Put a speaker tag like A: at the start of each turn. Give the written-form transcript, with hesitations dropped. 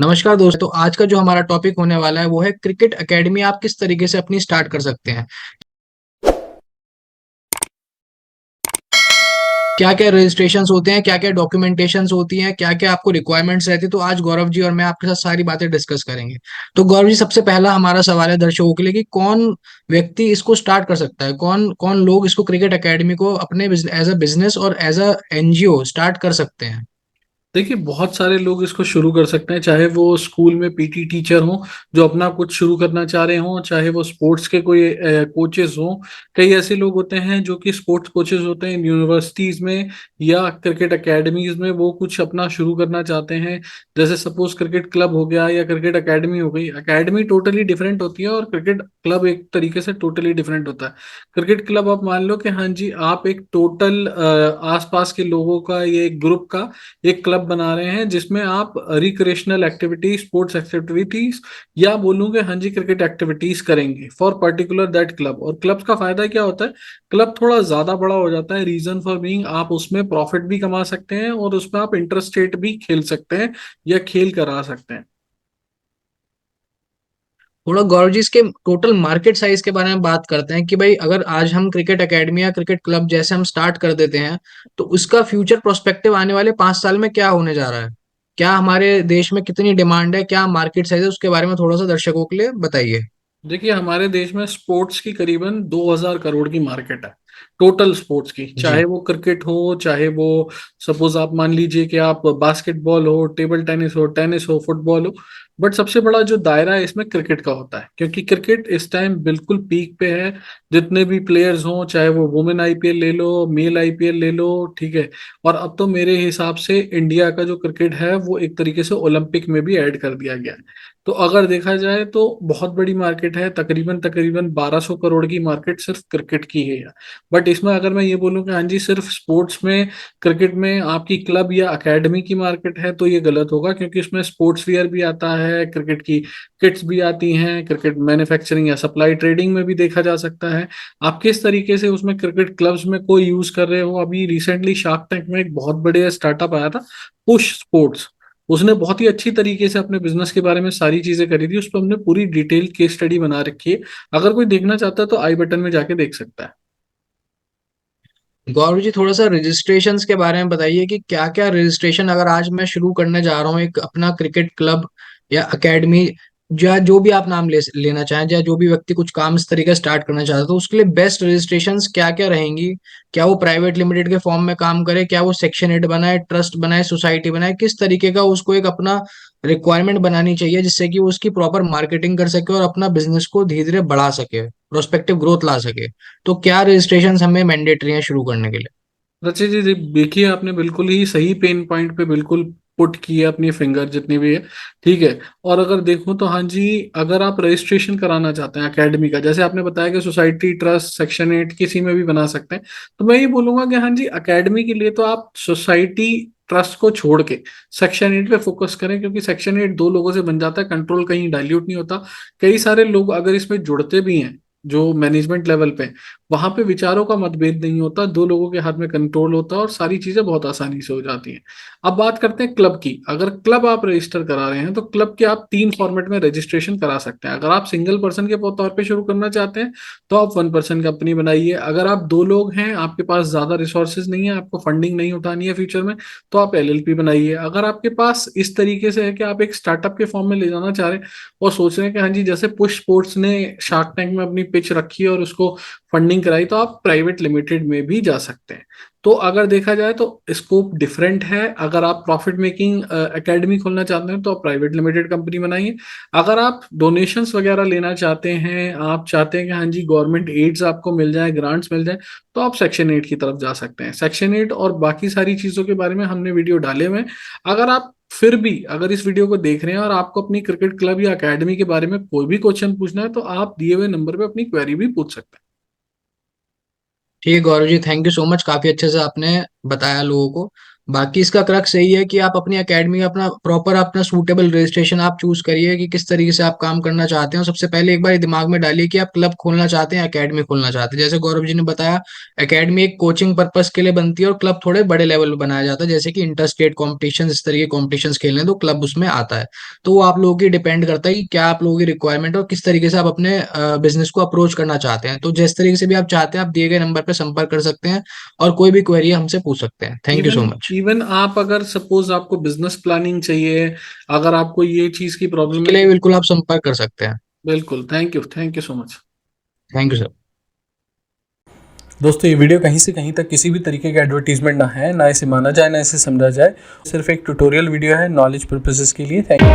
A: नमस्कार दोस्तों। आज का जो हमारा टॉपिक होने वाला है वो है क्रिकेट एकेडमी आप किस तरीके से अपनी स्टार्ट कर सकते हैं। क्या क्या रजिस्ट्रेशंस होते हैं, क्या क्या डॉक्यूमेंटेशंस होती हैं, क्या क्या आपको रिक्वायरमेंट्स रहती है। तो आज गौरव जी और मैं आपके साथ सारी बातें डिस्कस करेंगे। तो गौरव जी, सबसे पहला हमारा सवाल है दर्शकों के लिए कि कौन व्यक्ति इसको स्टार्ट कर सकता है, कौन कौन लोग इसको क्रिकेट एकेडमी को अपने एज अ बिजनेस और एज अ एनजीओ स्टार्ट कर सकते हैं।
B: देखिए, बहुत सारे लोग इसको शुरू कर सकते हैं, चाहे वो स्कूल में पीटी टीचर हों जो अपना कुछ शुरू करना चाह रहे हों, चाहे वो स्पोर्ट्स के कोई कोचेस हों। कई ऐसे लोग होते हैं जो कि स्पोर्ट्स कोचेस होते हैं यूनिवर्सिटीज में या क्रिकेट एकेडमीज में, वो कुछ अपना शुरू करना चाहते हैं। जैसे सपोज क्रिकेट क्लब हो गया या क्रिकेट एकेडमी हो गई। एकेडमी टोटली डिफरेंट होती है और क्रिकेट क्लब एक तरीके से टोटली डिफरेंट होता है। क्रिकेट क्लब आप मान लो कि हाँ जी, आप एक टोटल आसपास के लोगों का, ये एक ग्रुप का एक क्लब बना रहे हैं जिसमें आप रिक्रिएशनल एक्टिविटीज, स्पोर्ट्स एक्टिविटीज या बोलूंगे हाँ जी क्रिकेट एक्टिविटीज करेंगे फॉर पर्टिकुलर दैट क्लब। और क्लब का फायदा क्या होता है? क्लब थोड़ा ज्यादा बड़ा हो जाता है। रीजन फॉर बीइंग, आप उसमें प्रॉफिट भी कमा सकते हैं और उसमें आप इंटरस्टेट भी खेल सकते हैं या खेल करा सकते हैं।
A: थोड़ा गौरव जी, इसके टोटल मार्केट साइज के बारे में बात करते हैं कि भाई अगर आज हम क्रिकेट एकेडमी या क्रिकेट क्लब जैसे हम स्टार्ट कर देते हैं तो उसका फ्यूचर प्रोस्पेक्टिव आने वाले 5 साल में क्या होने जा रहा है। क्या हमारे देश में कितनी डिमांड है, क्या मार्केट साइज है, उसके बारे में थोड़ा सा दर्शकों के लिए बताइए।
B: देखिए, हमारे देश में स्पोर्ट्स की करीबन 2000 करोड़ की मार्केट है। टोटल स्पोर्ट्स की,
A: जी।
B: चाहे वो क्रिकेट हो, चाहे वो सपोज आप मान लीजिए कि आप बास्केटबॉल हो, टेबल टेनिस हो, फुटबॉल हो। बट सबसे बड़ा जो दायरा है इसमें क्रिकेट का होता है, क्योंकि क्रिकेट इस टाइम बिल्कुल पीक पे है। जितने भी प्लेयर्स हों, चाहे वो वुमेन आईपीएल ले लो, मेल आईपीएल ले लो, ठीक है। और अब तो मेरे हिसाब से इंडिया का जो क्रिकेट है वो एक तरीके से ओलंपिक में भी ऐड कर दिया गया है। तो अगर देखा जाए तो बहुत बड़ी मार्केट है, तकरीबन तकरीबन 1200 करोड़ की मार्केट सिर्फ क्रिकेट की है। बट इसमें अगर मैं ये बोलूं कि हाँ जी सिर्फ स्पोर्ट्स में, क्रिकेट में आपकी क्लब या एकेडमी की मार्केट है, तो ये गलत होगा, क्योंकि इसमें स्पोर्ट्स वियर भी आता है, क्रिकेट की किट्स भी आती हैं, क्रिकेट मैन्युफैक्चरिंग या सप्लाई ट्रेडिंग में भी देखा जा सकता है। आप किस तरीके से उसमें क्रिकेट क्लब्स में कोई यूज कर रहे हो। अभी रिसेंटली शार्क टैंक में एक बहुत बड़े स्टार्टअप आया था, पुश स्पोर्ट्स। उसने बहुत ही अच्छी तरीके से अपने बिजनेस के बारे में सारी चीजें करी थी। उस पर हमने पूरी डिटेल केस स्टडी बना रखी है। अगर कोई देखना चाहता है तो आई बटन में जाके देख सकता है।
A: गौरव जी, थोड़ा सा रजिस्ट्रेशंस के बारे में बताइए कि क्या क्या रजिस्ट्रेशन अगर आज मैं शुरू करने जा रहा हूँ एक अपना क्रिकेट क्लब या एकेडमी, या जो भी आप नाम लेना चाहें, या जो भी व्यक्ति कुछ काम इस तरीके स्टार्ट करना चाहता है, तो उसके लिए बेस्ट रजिस्ट्रेशंस क्या क्या रहेंगी। क्या वो प्राइवेट लिमिटेड के फॉर्म में काम करे, क्या वो सेक्शन 8 बनाए, ट्रस्ट बनाए, सोसाइटी बनाए, किस तरीके का उसको एक अपना रिक्वायरमेंट बनानी चाहिए जिससे कि वो उसकी प्रॉपर मार्केटिंग कर सके और अपना बिजनेस को धीरे धीरे बढ़ा सके, प्रोस्पेक्टिव ग्रोथ ला सके। तो क्या रजिस्ट्रेशन हमें मैंडेटरी हैं शुरू करने के लिए।
B: रचित जी, देखिए आपने बिल्कुल ही सही पेन पॉइंट पे बिल्कुल पुट की है अपनी फिंगर जितनी भी है, ठीक है। और अगर देखूं तो हाँ जी, अगर आप रजिस्ट्रेशन कराना चाहते हैं एकेडमी का, जैसे आपने बताया कि सोसाइटी, ट्रस्ट, सेक्शन 8 किसी में भी बना सकते हैं, तो मैं ये बोलूंगा कि हाँ जी एकेडमी के लिए तो आप सोसाइटी, ट्रस्ट को छोड़ के सेक्शन 8 पे फोकस करें, क्योंकि सेक्शन 8 दो लोगों से बन जाता है, कंट्रोल कहीं डाइल्यूट नहीं होता। कई सारे लोग अगर इसमें जुड़ते भी हैं जो मैनेजमेंट लेवल पे, वहां पे विचारों का मतभेद नहीं होता, दो लोगों के हाथ में कंट्रोल होता है और सारी चीजें बहुत आसानी से हो जाती हैं। अब बात करते हैं क्लब की। अगर क्लब आप रजिस्टर करा रहे हैं तो क्लब के आप 3 फॉर्मेट में रजिस्ट्रेशन करा सकते हैं। अगर आप सिंगल पर्सन के तौर पे शुरू करना चाहते हैं तो आप 1 पर्सन कंपनी बनाइए। अगर आप 2 लोग हैं, आपके पास ज्यादा रिसोर्सेज नहीं है, आपको फंडिंग नहीं उठानी है फ्यूचर में, तो आप एलएलपी बनाइए। अगर आपके पास इस तरीके से है कि आप एक स्टार्टअप के फॉर्म में ले जाना चाह रहे हैं और सोच रहे हैं कि हाँ जी जैसे पुश स्पोर्ट्स ने शार्क टैंक में अपनी पिच रखी और उसको फंडिंग कराई, तो आप प्राइवेट लिमिटेड में भी जा सकते हैं। तो अगर देखा जाए तो स्कोप डिफरेंट है। अगर आप प्रॉफिट मेकिंग एकेडमी खोलना चाहते हैं तो आप प्राइवेट लिमिटेड कंपनी बनाइए। अगर आप डोनेशंस वगैरह लेना चाहते हैं, आप चाहते हैं कि हाँ जी गवर्नमेंट एड्स आपको मिल जाए, ग्रांट्स मिल जाए, तो आप सेक्शन 8 की तरफ जा सकते हैं। सेक्शन 8 और बाकी सारी चीज़ों के बारे में हमने वीडियो डाले हुए हैं। अगर आप फिर भी अगर इस वीडियो को देख रहे हैं और आपको अपनी क्रिकेट क्लब या एकेडमी के बारे में कोई भी क्वेश्चन पूछना है, तो आप दिए हुए नंबर पे अपनी क्वेरी भी पूछ सकते हैं।
A: ठीक है Gaurav ji, thank you so much, काफी अच्छे से आपने बताया लोगों को। बाकी इसका क्रक्स यही है कि आप अपनी एकेडमी का अपना प्रॉपर अपना सूटेबल रजिस्ट्रेशन आप चूज करिए कि किस तरीके से आप काम करना चाहते हैं। सबसे पहले एक बार ये दिमाग में डालिए कि आप क्लब खोलना चाहते हैं, एकेडमी खोलना चाहते हैं। जैसे गौरव जी ने बताया, एकेडमी एक कोचिंग पर्पस के लिए बनती है और क्लब थोड़े बड़े लेवल पे बनाया जाता है, जैसे कि इंटर स्टेट कॉम्पिटिशन, इस तरीके कॉम्पिटिशन खेलने तो क्लब उसमें आता है। तो वो आप लोगों की डिपेंड करता है कि क्या आप लोगों की रिक्वायरमेंट और किस तरीके से आप अपने बिजनेस को अप्रोच करना चाहते हैं। तो जिस तरीके से भी आप चाहते हैं, आप दिए गए नंबर पर संपर्क कर सकते हैं और कोई भी क्वेरी हमसे पूछ सकते हैं। Thank you
B: even
A: so much.
B: Even आप अगर सपोज आपको बिजनेस प्लानिंग चाहिए, अगर आपको ये चीज की प्रॉब्लम
A: उसके
B: है
A: लिए
B: तो
A: बिल्कुल आप संपर्क कर सकते हैं।
B: बिल्कुल, thank you so much.
A: Thank you sir.
C: दोस्तों, ये वीडियो कहीं से कहीं तक किसी भी तरीके का एडवर्टीजमेंट ना है, ना इसे माना जाए, ना इसे समझा जाए। सिर्फ एक ट्यूटोरियल वीडियो है नॉलेज पर्पसेस के लिए। Thank you.